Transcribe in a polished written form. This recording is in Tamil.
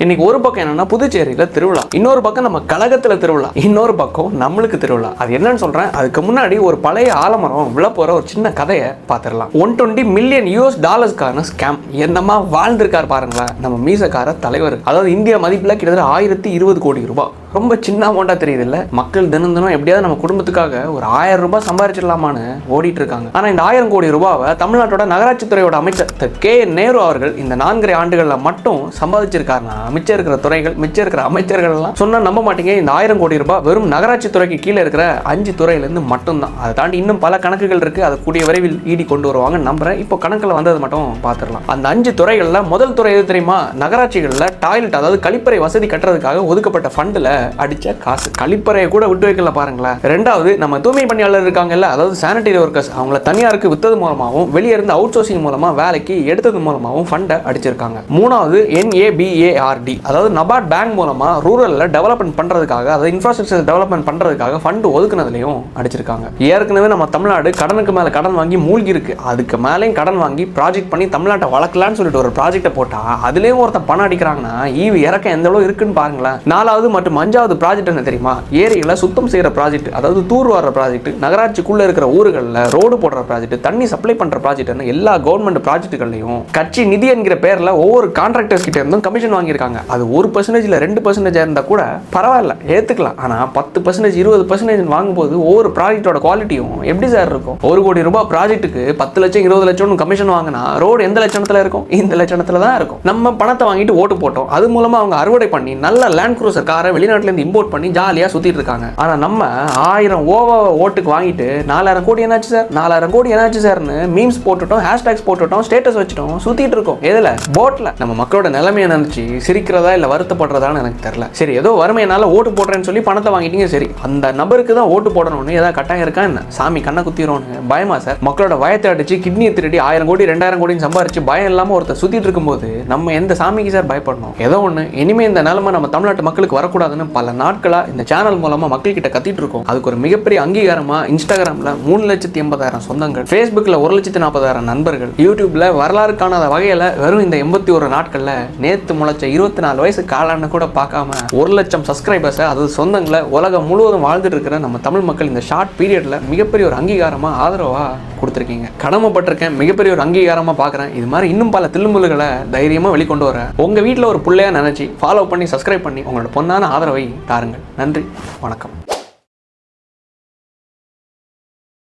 இன்னைக்கு ஒரு பக்கம் என்னன்னா புதுச்சேரியில திருவிழா, இன்னொரு பக்கம் நம்ம கழகத்துல திருவிழா, இன்னொரு பக்கம் நம்மளுக்கு திருவிழா. அது என்னன்னு சொல்றேன். அதுக்கு முன்னாடி ஒரு பழைய ஆலமரம் விழ போற ஒரு சின்ன கதையை பார்த்துடலாம். $120 மில்லியன் ஸ்கேம் என்னமா வாழ்ந்திருக்காரு பாருங்களேன் நம்ம மீசக்கார தலைவர். அதாவது இந்திய மதிப்புல கிட்டத்தட்ட 1020 கோடி ரூபாய். ரொம்ப சின்ன அமௌண்டா தெரியுது இல்ல. மக்கள் தினம் தினம் எப்படியாவது நம்ம குடும்பத்துக்காக ஒரு 1000 ரூபாய் சம்பாதிச்சிடலாமான்னு ஓடிட்டு இருக்காங்க. ஆனா இந்த 1000 கோடி ரூபாவை தமிழ்நாட்டோட நகராட்சித்துறையோட அமைச்சர் K.N. நேரு அவர்கள் இந்த 4 ஆண்டுகள்ல மட்டும் சம்பாதிச்சிருக்காருன்னா மிச்சம் இருக்கிற துறைகள், மிச்சம் இருக்கிற அமைச்சர்கள் எல்லாம் சொன்னா நம்ப மாட்டீங்க. இந்த 1000 கோடி ரூபாய் வெறும் நகராட்சி துறைக்கு கீழே இருக்கிற 5 துறையிலிருந்து மட்டும்தான். அதை தாண்டி இன்னும் பல கணக்குகள் இருக்கு. அதை கூடிய விரைவில் ஈடி கொண்டு வருவாங்க நம்புறேன். இப்போ கணக்குல வந்தது மட்டும் பார்த்துடலாம். அந்த 5 துறைகள்ல முதல் துறை எது தெரியுமா? நகராட்சிகள்ல டாய்லெட், அதாவது கழிப்பறை வசதி கட்டுறதுக்காக ஒதுக்கப்பட்ட ஃபண்ட்ல அடிச்ச காசு. கழிப்பறையை கூட விட்டு வைக்கல பாருங்களேன். ரெண்டாவது நம்ம தூய்மை பணியாளர் இருக்காங்கல்ல, அதாவது சானிட்டரி ஒர்க்கர்ஸ், அவங்கள தனியாருக்கு வித்தது மூலமாகவும் வெளியே இருந்து அவுட் சோர்சிங் மூலமா வேலைக்கு எடுத்தது மூலமாகவும் ஃபண்டை அடிச்சிருக்காங்க. மூணாவது NABARD, அதாவது நபார்ட் பேங்க் மூலமா ரூரல்ல டெவலப்மெண்ட் பண்றதுக்காக, அதாவது இன்ஃப்ராஸ்ட்ரக்சர் டெவலப்மெண்ட் பண்றதுக்காக ஃபண்ட் ஒதுக்குனதுலையும் அடிச்சிருக்காங்க. ஏற்கனவே நம்ம தமிழ்நாடு கடனுக்கு மேல கடன் வாங்கி மூழ்கி இருக்கு. அதுக்கு மேலேயும் கடன் வாங்கி ப்ராஜெக்ட் பண்ணி தமிழ்நாட்டை வளர்க்கலான்னு சொல்லிட்டு ஒரு ப்ராஜெக்டை போட்டா அதுலயும் ஒருத்தன் பணம் அடிக்கிறாங்கன்னா ஈவி இறக்க எந்த அளவு இருக்குன்னு பாருங்களேன். 4வது மற்றும் 5வது ப்ராஜெக்ட் என்ன தெரியுமா? ஏரிகளை சுத்தம் செய்யற ப்ராஜெக்ட், அதாவது தூர் வார ப்ராஜெக்ட், நகராட்சிக்குள்ள இருக்கிற ஊர்களில் ரோடு போடுற ப்ராஜெக்ட், தண்ணி சப்ளை பண்ற ப்ராஜெக்ட், எல்லா கவர்மெண்ட் ப்ராஜெக்ட்களையும் கட்சி நிதி என்கிற பேர்ல ஒவ்வொரு கான்ட்ராக்டர்ஸ் கிட்ட இருந்தும் கமிஷன் வாங்கியிருக்காங்க. அது 1% இல்ல 2% இருந்தா கூட பரவாயில்ல, ஏத்துக்கலாம். ஆனா 10% 20% வாங்கும்போது ஒவ்வொரு ப்ராஜெக்டோட குவாலிட்டியும் எப்படி சார் இருக்கும்? 1 கோடி ரூபாய் ப்ராஜெக்ட்டுக்கு 10 லட்சம் 20 லட்சம் கமிஷன் வாங்கினா ரோடு எந்த லட்சணத்துல இருக்கும்? இந்த லட்சணத்துல தான் இருக்கும். நம்ம பணத்தை வாங்கிட்டு ஓட்டு போட்டோம், அது மூலமா அவங்க அறுவடை பண்ணி நல்ல லேண்ட் க்ரூசர் காரை வெளிநாட்டுல இருந்து இம்போர்ட் பண்ணி ஜாலியா சுத்திட்டு இருக்காங்க. ஆனா நம்ம 1000 ஓட்டுக்கு வாங்கிட்டு 4000 கோடி என்னாச்சு சார், 4000 கோடி என்னாச்சு சார்னு மீம்ஸ் போட்டுட்டோம், ஹேஷ்டேக்ஸ் போட்டுட்டோம், ஸ்டேட்டஸ் வச்சுட்டோம், சுத்திட்டு இருக்கோம். எதுல? போட்ல. நம்ம மக்களோட நிலைமையை நினைச்சு சிரிக்கிறதா இல்ல வருத்தப்படுறதான்னு எனக்கு தெரியல. சரி, ஏதோ வறுமையினால ஓட்டு போடுறேன்னு சொல்லி பணத்தை வாங்கிட்டீங்க, சரி, அந்த நபருக்கு தான் ஓட்டு போடணும்னு ஏதாவது கட்டாயம் இருக்கா என்ன? சாமி கண்ணை குத்திரோன்னு பயமா சார்? மக்களோட பயத்தை அடிச்சு கிட்னியை திருடி 1000 கோடி 2000 கோடி சம்பாரிச்சு பயம் இல்லாம ஒருத்தர் சுத்திட்டு இருக்கும்போது நம்ம எந்த சாமிக்கு சார் பயப்படணும்? ஏதோ ஒண்ணு, இனிமே இந்த நிலைமை நம்ம தமிழ்நாட்டு மக்களுக்கு வரக்கூடாதுன்னு பல நாட்களா இந்த சேனல் மூலமா மக்கள் கிட்ட கத்திட்டு இருக்கோம். அதுக்கு ஒரு மிகப்பெரிய அங்கீகாரமா இன்ஸ்டாகிராம்ல 3,80,000 சொந்தங்கள், Facebookல 1,40,000 நண்பர்கள், யூடியூப்ல வரலாறு காணாத வகையில வெறும் இந்த 81 நாட்கள்ல நேத்து முளைச்ச 24 வயசு காலான்னு கூட பார்க்காம 1 லட்சம் சப்ஸ்கிரைபர்ஸ், அதாவது சொந்தங்களை உலகம் முழுவதும் வாழ்ந்துட்டு இருக்கிற நம்ம தமிழ் மக்கள் இந்த ஷார்ட் பீரியட்ல மிகப்பெரிய ஒரு அங்கீகாரமா ஆதரவா கொடுத்துருக்கீங்க. கடமைப்பட்டிருக்கேன், மிகப்பெரிய ஒரு அங்கீகாரமா பார்க்குறேன். இது மாதிரி இன்னும் பல தில்லுமுல்லுகளை தைரியமா வெளிக்கொண்டு வரேன். உங்க வீட்டில் ஒரு பிள்ளையா நினைச்சு ஃபாலோ பண்ணி சப்ஸ்கிரைப் பண்ணி உங்களோட பொன்னான ஆதரவை தாருங்கள். நன்றி, வணக்கம்.